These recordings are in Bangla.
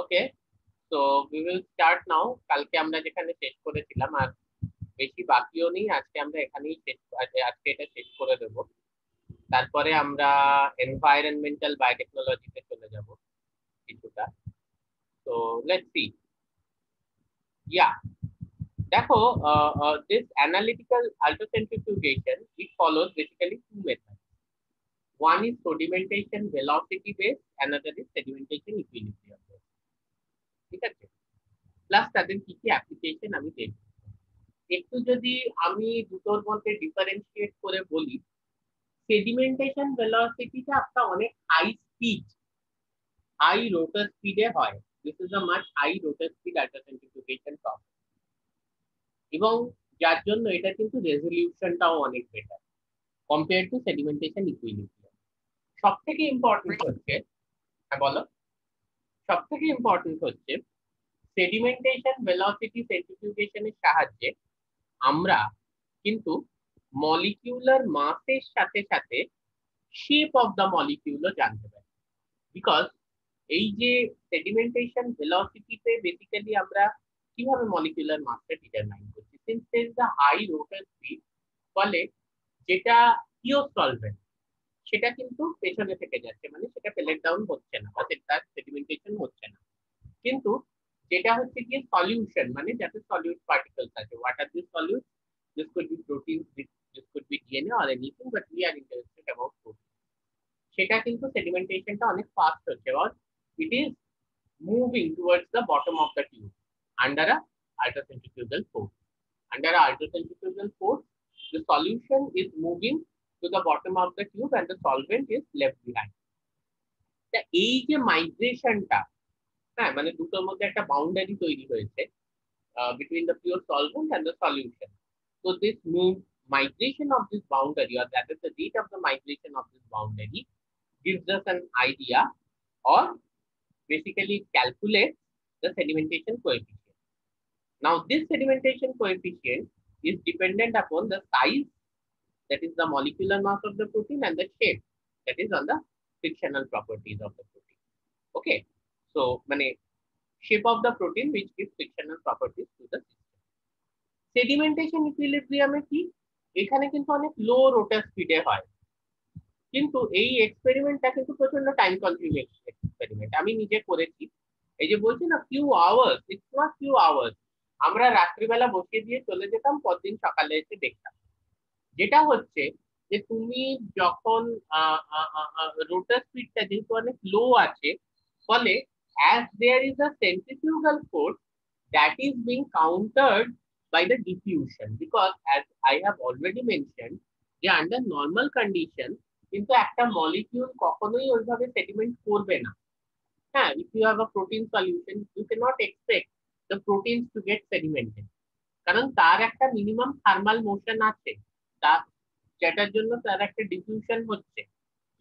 ওকে, তো উই উইল স্টার্ট নাও। কালকে আমরা যেখানে শেষ করেছিলাম, আর বেশি বাকিও নেই, আজকে আমরা এখানেই আজকে এটা শেষ করে দেব। তারপরে আমরা এনভায়রনমেন্টাল বায়োটেকনোলজিতে চলে যাব কিছুটা। তো লেটস সি। ইয়া, দেখো, this analytical ultracentrifugation, it follows basically two methods. One is sedimentation velocity based, another is sedimentation equilibrium based. ঠিক আছে, প্লাস তাদের কি কি অ্যাপ্লিকেশন আমি দেখব। একটু যদি আমি দুটোর মধ্যে ডিফারেন্সিয়েট করে বলি, সেডিমেন্টেশন ভেলোসিটিটা একটা অনেক হাই স্পিড, হাই রোটার স্পিডে হয়। This is a much high rotor speed ultracentrifugation process, এবং যার জন্য এটা কিন্তু রেজলিউশনটাও অনেক better compare to sedimentation equilibrium. সব থেকে ইম্পর্টেন্ট হচ্ছে, হ্যাঁ বলো, সব থেকে ইম্পর্টেন্ট হচ্ছে সেডিমেন্টেশন ভেলোসিটি সেন্ট্রিফিউগেশনের সাহায্যে আমরা কিন্তু মলিকিউলার মাসের সাথে সাথে শেপ অফ দ্য মলিকিউলও জানতে পারি। বিকজ এই যে সেডিমেন্টেশন ভেলোসিটিতে বেসিক্যালি আমরা কিভাবে মলিকিউলার মাসটা ডিটারমাইন করছি, since there is a high rotor speed, ফলে যেটা পিওর সলভেন্ট সেটা কিন্তু পেছনে থেকে যাচ্ছে, মানে সেটা পেলেট ডাউন হচ্ছে না বা তার সেডিমেন্টেশন হচ্ছে না। কিন্তু যেটা হচ্ছে কি সলিউশন, মানে যাতে সলিউট পার্টিকলস আছে, what are this solute, this could be protein, this could be DNA or anything, but we are interested about protein. সেটা কিন্তু সেডিমেন্টেশনটা অনেক ফাস্ট হচ্ছে, এবং it is moving towards the bottom of the tube under a ultracentrifugal force. Under a ultracentrifugal force, the solution is moving to the bottom of the tube and the solvent is left behind. তা এই যে মাইগ্রেশনটা, হ্যাঁ, মানে দুটোর মধ্যে একটা বাউন্ডারি তৈরি হয়েছে between the pure solvent and the solution. So this migration of this boundary, or that is the rate of the migration of this boundary, gives us an idea, or basically calculates the sedimentation coefficient. Now this sedimentation coefficient is dependent upon the size, that is the molecular mass of the protein, and the shape, that is on the frictional properties of the protein. Okay, so মানে shape of the protein which gives frictional properties to the system. Sedimentation ইকুইলিব্রিয়ামে কি, এখানে কিন্তু অনেক লো রোটার স্পিডে হয়, কিন্তু এই এক্সপেরিমেন্টটা কিন্তু প্রচন্ড টাইম কনজিউমিং এক্সপেরিমেন্ট। আমি নিজে করেছি, এই যে বলছি না few hours, it's not few hours, আমরা রাত্রিবেলা বসিয়ে দিয়ে চলে যেতাম, পরদিন সকালে এসে দেখতাম। যেটা হচ্ছে যে তুমি যখন রোটার স্পিডটা যেহেতু অনেক লো আছে, ফলে as there is a centrifugal force that is being countered by the diffusion, because as I have already mentioned, যে under normal condition কিন্তু একটা মলিকিউল কখনোই ওইভাবে সেডিমেন্ট করবে না। হ্যাঁ, if you have a protein solution, you cannot expect the proteins to get sedimented, কারণ তার একটা মিনিমাম থার্মাল মোশন আছে, তার যেটার জন্য তার একটা ডিফিউশন হচ্ছে।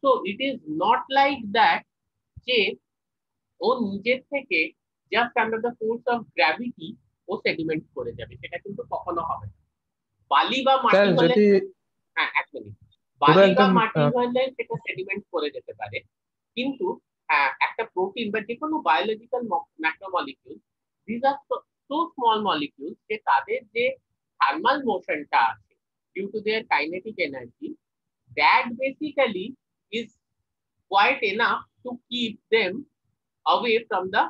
So it is not like that যে ও নিজের থেকে just under the force of gravity ও সেডিমেন্ট করে যাবে, সেটা কিন্তু কখনো হবে না। বালি বা মাটি হলে, হ্যাঁ এক মিনিট, বালি বা মাটি হলে সেটা সেডিমেন্ট করে যেতে পারে, কিন্তু একটা প্রোটিন বা যে কোনো biological macromolecule, this are so small molecule যে তাদের যে থার্মাল মোশনটা আছে due to their kinetic energy, that basically is quite enough to keep them away from the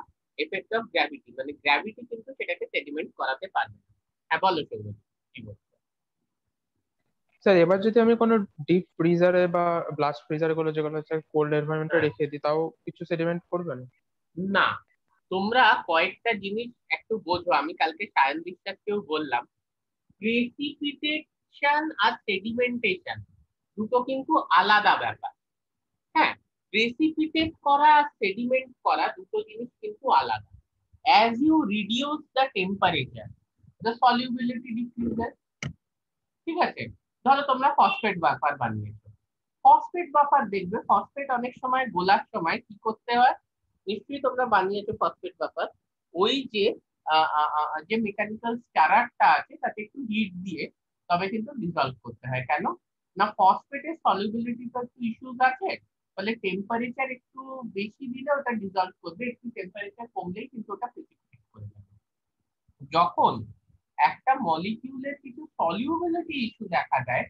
effect of gravity, মানে গ্র্যাভিটি কিন্তু সেটাকে সেডিমেন্ট করাতে পারবে না। হ্যাঁ বলো সৌরভ, কি বলছো? স্যার এবার যদি আমি কোনো ডিপ ফ্রিজারে বা ব্লাস্ট ফ্রিজারে গুলো যেগুলো হচ্ছে কোল্ড এনভায়রনমেন্টে রেখে দিই, তাও কিছু সেডিমেন্ট করবে না? না, তোমরা কয়েকটা জিনিস একটু বোঝো। আমি কালকে সায়ন বিশ্বাসকেও বললাম, প্রেসিপিটেশন আর সেডিমেন্টেশন দুটো কিন্তু আলাদা ব্যাপার। হ্যাঁ, প্রেসিপিটেট করা আর সেডিমেন্ট করা দুটো জিনিস কিন্তু আলাদা। as you reduce the temperature, the solubility decreases। ঠিক আছে, ধরো তোমরা ফসফেট বাফার বানিয়েছো, ফসফেট বাফার দেখবে ফসফেট অনেক সময় গোলার সময় কি করতে হয়, নিশ্চয়ই তোমরা বানিয়েছো ফসফেট বাফার, ওই যে যে মেকানিক্যাল স্টারারটা আছে তাতে একটু হিট দিয়ে তবে কিন্তু ডিজলভ করতে হয়। কেন না, ফসফেটের সলিবিলিটি তো একটু ইস্যুস আছে, ফলে টেম্পারেচার একটু বেশি দিলে ওটা ডিজলভ করবে, একটু টেম্পারেচার কমলেই কিন্তু ওটা প্রেসিপিটেট করে যাবে। যখন একটা মলিকিউলের কিছু সলিউবিলিটি ইস্যু দেখা যায়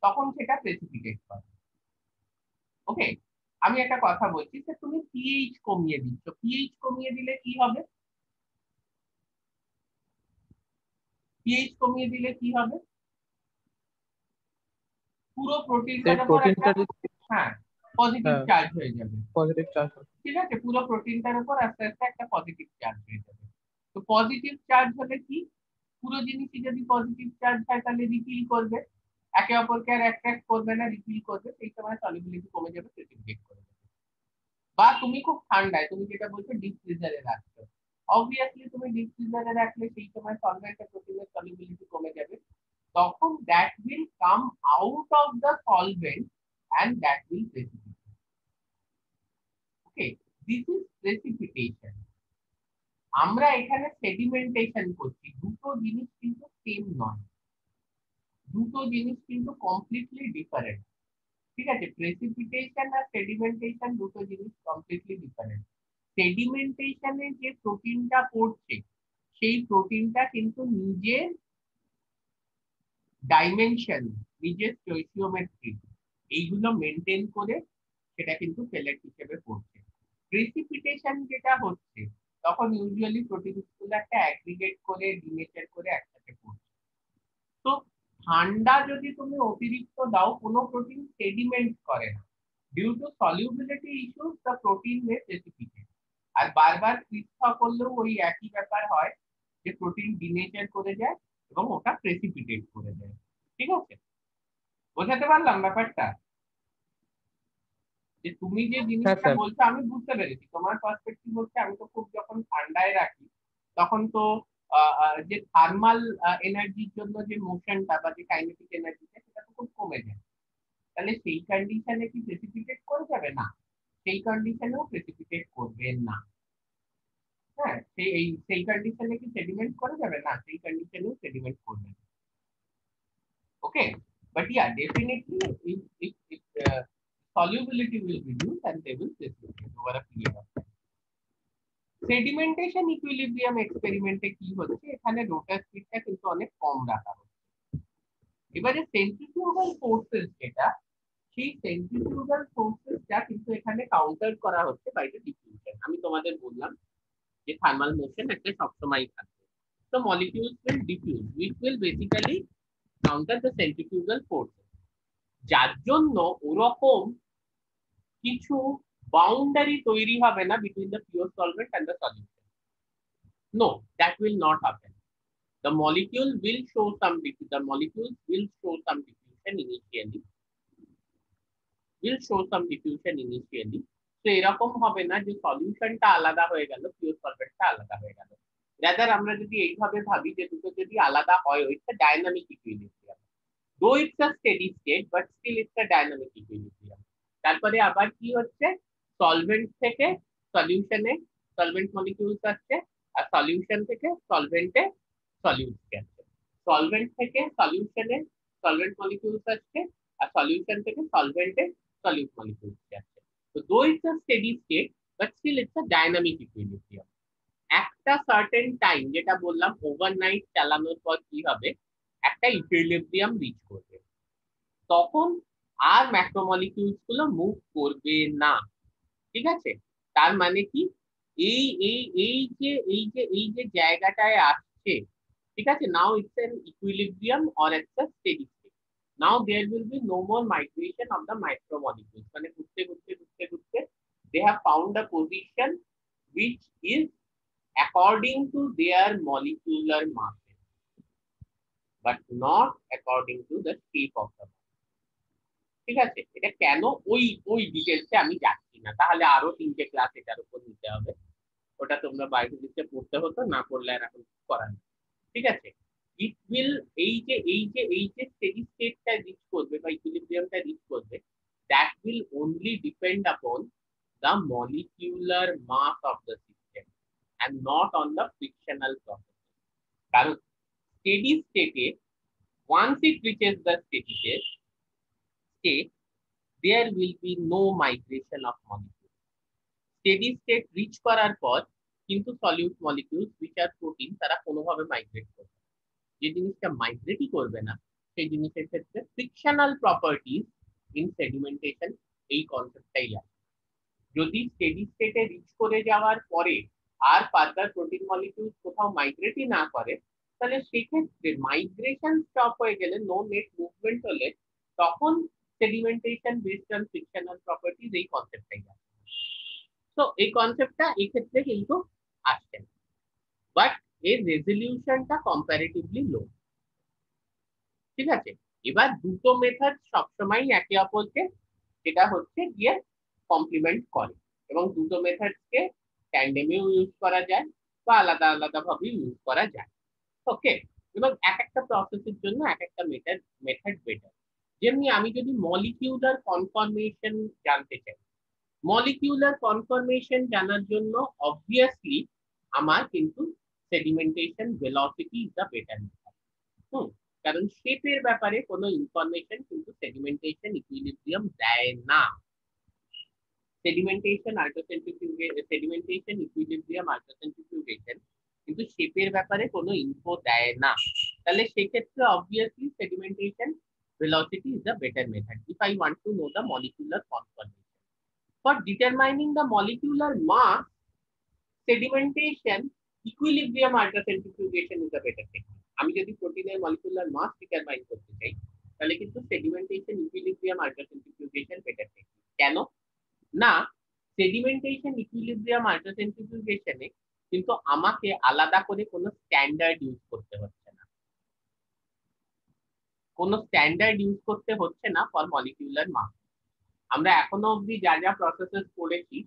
তখন সেটা প্রেসিপিটেট করে। ওকে, আমি একটা কথা বলছি যে তুমি পিএইচ কমিয়ে দিচ্ছ, পিএইচ কমিয়ে দিলে কি হবে? পিএইচ কমিয়ে দিলে কি হবে? পুরো প্রোটিনটার উপর একটা, প্রোটিনটা হ্যাঁ, পজিটিভ হ্যাঁ চার্জ হয়ে যাবে। Positive charge. ঠিক আছে, পুরো প্রোটিনটার উপর আস্তে আস্তে একটা পজিটিভ চার্জ হয়ে যাবে। তো পজিটিভ চার্জ হলে কি, পুরো জিনিসই যদি পজিটিভ চার্জ হয় তাহলে রিপিল করবে, একে অপরকে আর অ্যাট্রাক্ট করবে না, রিপিল করবে, সেই সময় সলিবিলিটি কমে যাবে, প্রেসিপিটেট করে যাবে। বা তুমি খুব ঠান্ডায়, তুমি যেটা বলছো ডিপ ফ্রিজারে রাখছো, অবভিয়াসলি তুমি ডিপ ফ্রিজারে রাখলে সেই সময় সলভেন্টের প্রোটিনের সলিবিলিটি কমে যাবে, তখন that will come out of the solvent and that will precipitate. Okay, this is precipitation. আমরা এখানে সেডিমেন্টেশন করছি, দুটো জিনিস কিন্তু সেম নয়, দুটো জিনিস কিন্তু কমপ্লিটলি ডিফারেন্ট। ঠিক আছে, প্রেসিপিটেশন আর সেডিমেন্টেশন দুটো জিনিস কমপ্লিটলি ডিফারেন্ট। সেডিমেন্টেশনে যে প্রোটিনটা পড়ছে সেই প্রোটিনটা কিন্তু নিজের ডাইমেনশন, নিজের স্টোইচিওমেট্রি এইগুলো মেনটেন করে সেটা কিন্তু পেলেট হিসেবে পড়ছে। প্রেসিপিটেশন যেটা হচ্ছে তখন ইউজুয়ালি প্রোটিনগুলো একটা অ্যাগ্রিগেট করে ডিনেচার করে একসাথে পড়ছে। তো ঠান্ডা যদি তুমি অতিরিক্ত দাও, কোনো প্রোটিন সেডিমেন্ট করে না, due to solubility issues the protein may precipitate. আর বারবার পৃথক করলেও ওই একই ব্যাপার হয় যে প্রোটিন ডিনেচার করে যায় এবং ওটা প্রেসিপিটেট করে দেয়। ঠিক আছে, বোঝাতে পারলাম ব্যাপারটা? যে তুমি যে হ্যাঁ জিনিসটা স্যার। বলছো আমি বুঝতে পেরেছি, তোমার পার্সপেক্টিভ হচ্ছে আমি তো খুব যখন ঠান্ডায় রাখি তখন তো যে থার্মাল এনার্জির জন্য যে মোশনটা বা যে কাইনেটিক এনার্জিটা সেটা তো খুব কমে যায়, তাহলে সেই কন্ডিশনে কি প্রেসিপিটেট করে যাবে? না, সেই কন্ডিশনেও প্রেসিপিটেট করবে না। হ্যাঁ, সেই কন্ডিশনে কি সেডিমেন্ট করে যাবে? না, সেই কন্ডিশনেও সেডিমেন্ট করবে না। ওকে, but yeah, definitely if solubility will reduce and they will precipitate over a period of time. Sedimentation equilibrium এক্সপেরিমেন্টে কি হচ্ছে, এখানে রোটার স্পিডটা কিন্তু অনেক কম রাখা হচ্ছে। এবারে সেন্ট্রিফিউগাল ফোর্সেস যেটা, সেই সেন্ট্রিফিউগাল ফোর্সেসটা কিন্তু এখানে কাউন্টার করা হচ্ছে বাই দ্য ডিফিউশন। আমি তোমাদের বললাম যে থার্মাল মোশন একটা সবসময়ই থাকবে, তো molecules will diffuse which will basically counter the centrifugal forces, যার জন্য ওরকম কিছু বাউন্ডারি তৈরি হবে না between the pure solvent and the solution. No, that will not happen. The molecule will show some the molecules will show some diffusion initially, তো এরকম হবে না যে সলিউশনটা আলাদা হয়ে গেল, পিওর সলভেন্টটা আলাদা হয়ে গেল। রাদার আমরা যদি এইভাবে ভাবি যে দুটো যদি আলাদা হয়, ওইটা dynamic equilibrium, though it's a steady state but still it's a dynamic equilibrium. তারপরে আবার কি হচ্ছে, সলভেন্ট থেকে সলিউশনে সলভেন্ট মলিকিউলস আসছে, আর সলিউশন থেকে সলভেন্টে সলিউটস যাচ্ছে, সলভেন্ট থেকে সলিউশনে সলভেন্ট মলিকিউলস আসছে, আর সলিউশন থেকে সলভেন্টে সলিউট মলিকিউলস যাচ্ছে। তো though it's a steady state but still it's a dynamic equilibrium. একটা সার্টেন টাইম, যেটা বললাম ওভারনাইট চালানোর পর কি হবে, একটা ইকুইলিব্রিয়াম রিচ করবে, তখন আর ম্যাক্রোমলিকিউলস গুলো মুভ করবে না। ঠিক আছে, তার মানে কি, এই এই এই যে জায়গাটায় আসছে, ঠিক আছে, now it's an equilibrium or it's a steady state. Now there will be no more migration of the micromolecules, মানে ঘুরতে ঘুরতে ঘুরতে ঘুরতে they have found a position which is according to their molecular masses but not according to the shape of the. ঠিক আছে, এটা কেন, ওই ওই ডিটেলসে আমি যাচ্ছি না, তাহলে আরো 3টে ক্লাস এটার উপর নিতে হবে, ওটা তোমরা বায়োফিজিক্সে পড়তে হতো, না পড়লে আর এখন করার নেই। ঠিক আছে, ইট উইল এই যে স্টেডি স্টেটটা রিচ করবে বা ইকুইলিব্রিয়ামটা রিচ করবে, দ্যাট উইল অনলি ডিপেন্ড আপন the molecular mass of the system and not on the frictional process. কারণ steady state, once it reaches the steady state, there will be no migration of molecules. Steady state reach করার পর কিন্তু solute molecules which are protein তারা কোনোভাবে মাইগ্রেট করবে না। যে জিনিসটা মাইগ্রেটই করবে না সেই জিনিসের ক্ষেত্রে ফ্রিকশনাল প্রপার্টিজ ইন সেডিমেন্টেশন এই কনসেপ্টটাই আছে। যদি স্টেডি স্টেটে রিচ করে যাওয়ার পরে আর ফার্দার প্রোটিন মলিকিউলস কোথাও মাইগ্রেটই না করে, তাহলে সেক্ষেত্রে মাইগ্রেশন স্টপ হয়ে গেলে, নো নেট মুভমেন্ট হলে, তখন sedimentation based on frictional properties এই কনসেপ্টটাই আছে। তো এই কনসেপ্টটা এই ক্ষেত্রে কিন্তু আসছে না, বাট এর রেজলিউশনটা কম্পারেটিভলি লো। ঠিক আছে, এবার দুটো মেথড সবসময় একে অপরকে যেটা হচ্ছে গিয়ে কমপ্লিমেন্ট করে, এবং দুটো মেথডকে ট্যান্ডেমেও ইউজ করা যায় বা আলাদা আলাদা ভাবে ইউজ করা যায়। ওকে, এবং এক একটা প্রসেসের জন্য এক একটা মেথড বেটার। যেমনি আমি যদি মলিকিউলার কনফরমেশন জানতে চাই, মলিকিউলার কনফরমেশন জানার জন্য অবভিয়াসলি আমার কিন্তু sedimentation velocity is the better method. কারণ শেপের ব্যাপারে কোনো ইনফরমেশন কিন্তু সেডিমেন্টেশন ইকুইলিব্রিয়াম দেয় না। সেডিমেন্টেশন ইকুইলিব্রিয়াম আল্ট্রাসেন্ট্রিফিউগেশন কিন্তু শেপের ব্যাপারে কোনো ইনফো দেয় না। তাহলে সেক্ষেত্রে obviously sedimentation velocity is the better method if I want to know the molecular conformation. For determining the molecular mass, sedimentation equilibrium ultracentrifugation is the better technique. আমি যদি প্রোটিনের মলিকুলার মাস ডিটারমাইন করতে চাই, তাহলে কিন্তু সেডিমেন্টেশন ইকুইলিব্রিয়াম আল্ট্রাসেন্ট্রিফিউগেশন বেটার টেকনিক। কেন না, সেডিমেন্টেশন ইকুইলিব্রিয়াম আল্ট্রাসেন্ট্রিফিউগেশনে কিন্তু আমাকে আলাদা করে কোনো স্ট্যান্ডার্ড ইউজ করতে হচ্ছে না, কোনো স্ট্যান্ডার্ড ইউজ করতে হচ্ছে না ফর মলিকিউলার মাস। আমরা এখনো অবধি যা যা প্রসেসেস করেছি,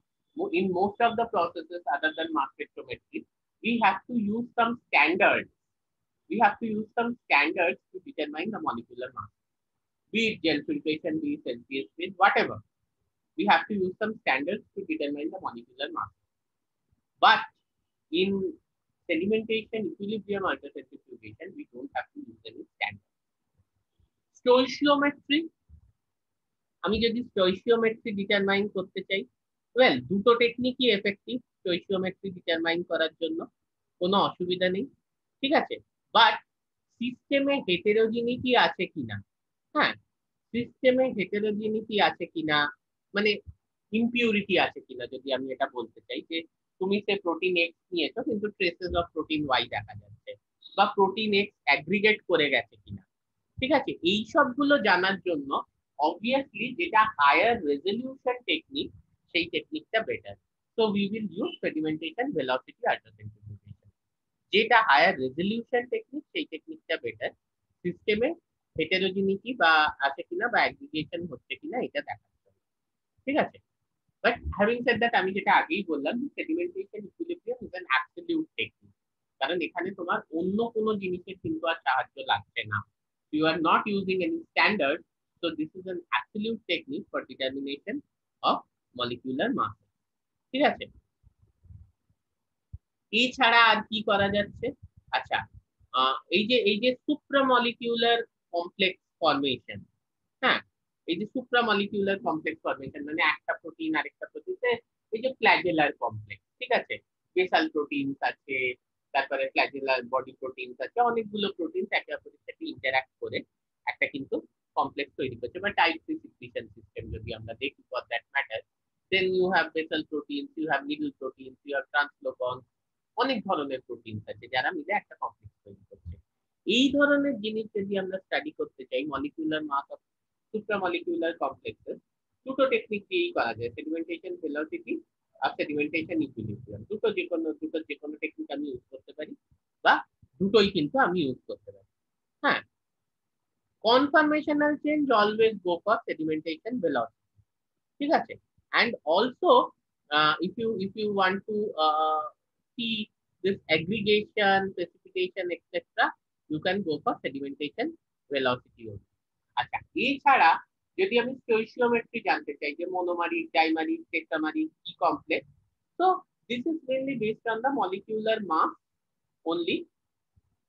in most of the processes other than mass spectrometry, we have to use some standards. We have to use some standards to determine the molecular mass. Be it gel filtration, be it Celsius, be it whatever. We have to use some standards to determine the molecular mass. But in sedimentation equilibrium ultracentrifugation, we don't have to use any standards. Stoichiometry, আমি যদি স্টয়চিওমেট্রি ডিটারমাইন করতে চাই, ওয়েল দুটো টেকনিকই এফেক্টিভ স্টয়চিওমেট্রি ডিটারমাইন করার জন্য, কোনো অসুবিধা নেই। ঠিক আছে, বাট সিস্টেমে হেটেরোজিনিটি আছে কিনা, হ্যাঁ সিস্টেমে হেটেরোজিনিটি আছে কিনা, মানে ইমপিউরিটি আছে কিনা, যদি আমি এটা বলতে চাই যে তুমি সে প্রোটিন এক্স নিয়েছো কিন্তু ট্রেসেস অফ প্রোটিন ওয়াই দেখা যাচ্ছে, বা প্রোটিন এক্স অ্যাগ্রিগেট করে গেছে কিনা। ঠিক আছে, এই সবগুলো জানার জন্য obviously যেটা হায়ার রেজলিউশন টেকনিক, সেই টেকনিকটা better. So we will use sedimentation velocity ultracentrifugation. যেটা হায়ার রেজলিউশন টেকনিক সেই টেকনিকটা বেটার, সিস্টেমে হেটেরোজিনিটি বা আছে কিনা বা অ্যাগ্রিগেশন হচ্ছে কিনা এটা দেখার জন্য। ঠিক আছে, বাট হ্যাভিং সেড দ্যাট, আমি যেটা আগেই বললাম sedimentation equilibrium is an absolute technique, কারণ এখানে তোমার অন্য কোনো জিনিসের কিন্তু আর সাহায্য লাগছে না। You are not using any standard, so this is an absolute technique for determination of molecular mass. ঠিক আছে, এছাড়া আর কি করা যাচ্ছে? আচ্ছা, এই যে সুপ্রামলিকিউলার কমপ্লেক্স ফরমেশন, হ্যাঁ এই যে সুপ্রামলিকিউলার কমপ্লেক্স ফরমেশন মানে একটা প্রোটিন আরেকটা প্রোটিনে, এই যে ফ্ল্যাজেলার কমপ্লেক্স, ঠিক আছে, বেসাল প্রোটিনস আছে, তারপরে ফ্ল্যাজেলার বডি প্রোটিনস আছে, অনেকগুলো প্রোটিনস একে অপরের সাথে ইন্টারঅ্যাক্ট করে একটা কিন্তু কমপ্লেক্স তৈরি করছে, বা টাইপ 3 সিক্রিশন সিস্টেম যদি আমরা দেখি for that matter. Then you have basal proteins, you have needle proteins, you have translocons, অনেক ধরনের প্রোটিনস আছে যারা মিলে একটা কমপ্লেক্স তৈরি করছে। এই ধরনের জিনিস যদি আমরা স্টাডি করতে চাই, মলিকিউলার মাস অফ সুপ্রামলিকিউলার কমপ্লেক্সেস, দুটো টেকনিক দিয়েই করা যায়, সেডিমেন্টেশন ভেলোসিটি আর সেডিমেন্টেশন ইকুইলিব্রিয়াম। দুটো যে কোনো টেকনিক আমি ইউজ করতে পারি, বা দুটোই কিন্তু আমি ইউজ করতে পারি। হ্যাঁ, conformational change always go for sedimentation velocity. ঠিক আছে, and also if you want to see this aggregation, precipitation, etc., you can go for sedimentation velocity only. আচ্ছা, এছাড়া যদি আমি স্টয়চিওমেট্রি জানতে চাই যে মোনোমারিক, ডাইমারিক, টেট্রামারিক কি complex, so this is mainly based on the molecular mass only,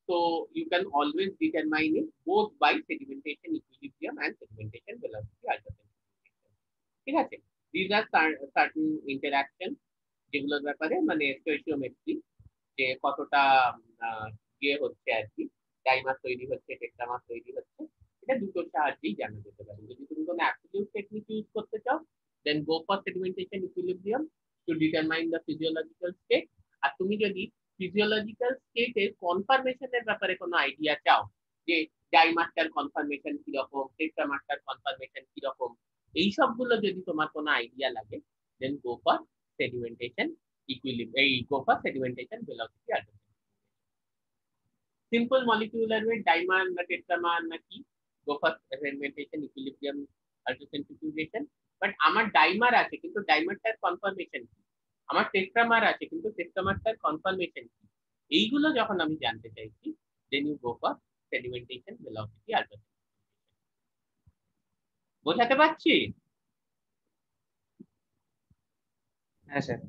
so you can always determine it both by sedimentation equilibrium and sedimentation velocity ultracentrifugation. ঠিক আছে, দিস আর সার্টেন ইন্টারাকশন যেগুলোর ব্যাপারে মানে স্টোইচিওমেট্রি, যে কতটা ইয়ে হচ্ছে আর কি, ডাইমার তৈরি হচ্ছে, টেট্রামার তৈরি হচ্ছে, এটা দুটোর সাহায্যেই জানা যেতে পারে। যদি তুমি কোনো অ্যাবসলিউট টেকনিক ইউজ করতে চাও, then go for sedimentation equilibrium to determine the physiological state. আর তুমি যদি ফিজিওলজিক্যাল স্টেটের কনফার্মেশনের ব্যাপারে কোনো আইডিয়া চাও, যে ডাইমারটার কনফার্মেশন কিরকম, টেট্রামারটার কনফার্মেশন কিরকম, এই সবগুলো যদি তোমার কোনো আইডিয়া লাগে, then go for sedimentation equilibrium, এই go for sedimentation velocity ultracentrifugation. Simple molecular weight dimer না টেট্রামার নাকি, go for sedimentation equilibrium ultracentrifugation. But আমার ডাইমার আছে কিন্তু ডাইমারটার কনফার্মেশন কি, আমার টেট্রামার আছে কিন্তু টেট্রামারটার কনফার্মেশন কি, এইগুলো যখন আমি জানতে চাইছি, then you go for sedimentation velocity ultracentrifugation. বোঝাতে পারছি? হ্যাঁ স্যার।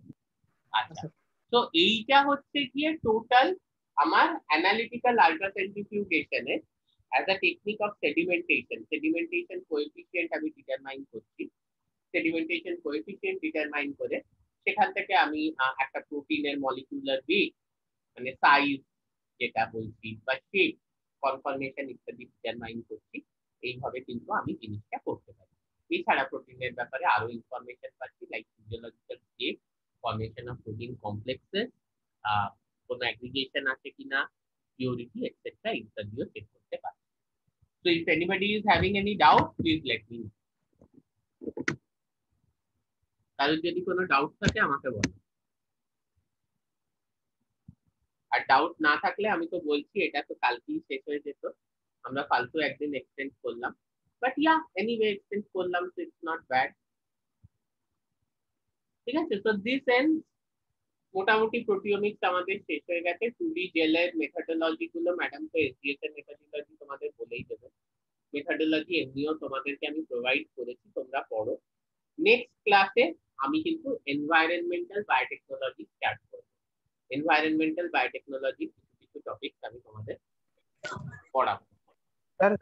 আচ্ছা, তো এইটা হচ্ছে গিয়ে টোটাল আমার অ্যানালিটিক্যাল আল্ট্রাসেন্ট্রিফিউগেশনে as a technique of sedimentation coefficient আমি ডিটারমাইন করছি। সেডিমেন্টেশন কোএফিসিয়েন্ট ডিটারমাইন করে সেখান থেকে আমি একটা প্রোটিনের মলিকিউলার ওয়েট মানে সাইজ যেটা বলছি বা শেপ, কনফর্মেশন ইত্যাদি ডিটারমাইন করছি। এইভাবে কিন্তু আমি জিনিসটা করতে পারি। এছাড়া প্রোটিনের ব্যাপারে আরো ইনফরমেশন পাচ্ছি, like physiological state, formation of protein complexes, কোনো অ্যাগ্রিগেশন আছে কিনা, পিউরিটি এটসেট্রা ইত্যাদিও চেক করতে পারি। So if anybody is having any doubt, please let me know. কারোর যদি কোনো ডাউট থাকে আমাকে বলো। আর ডাউট না থাকলে আমি তো বলছি এটা তো কালকেই শেষ হয়ে যেত, আমরা ফালতু একদিন এক্সটেন্ড করলাম, বাট ইয়া এনিওয়ে এক্সটেন্ড করলাম, সো ইটস নট ব্যাড। ঠিক আছে, তো দিস এন্ড মোটামুটি প্রোটিওমিক্স আমাদের শেষ হয়ে গেছে। 2D জেলের মেথডোলজি গুলো ম্যাডাম তো এসডিএস এর মেথডোলজি তোমাদের বলেই দেবে, মেথডোলজি এমনিও তোমাদেরকে আমি প্রোভাইড করেছি, তোমরা পড়ো। নেক্সট ক্লাসে আমি কিন্তু এনভায়রনমেন্টাল বায়োটেকনোলজি স্টার্ট করব। এনভায়রনমেন্টাল বায়োটেকনোলজি কিছু কিছু টপিক আমি তোমাদের পড়াবো। স্যার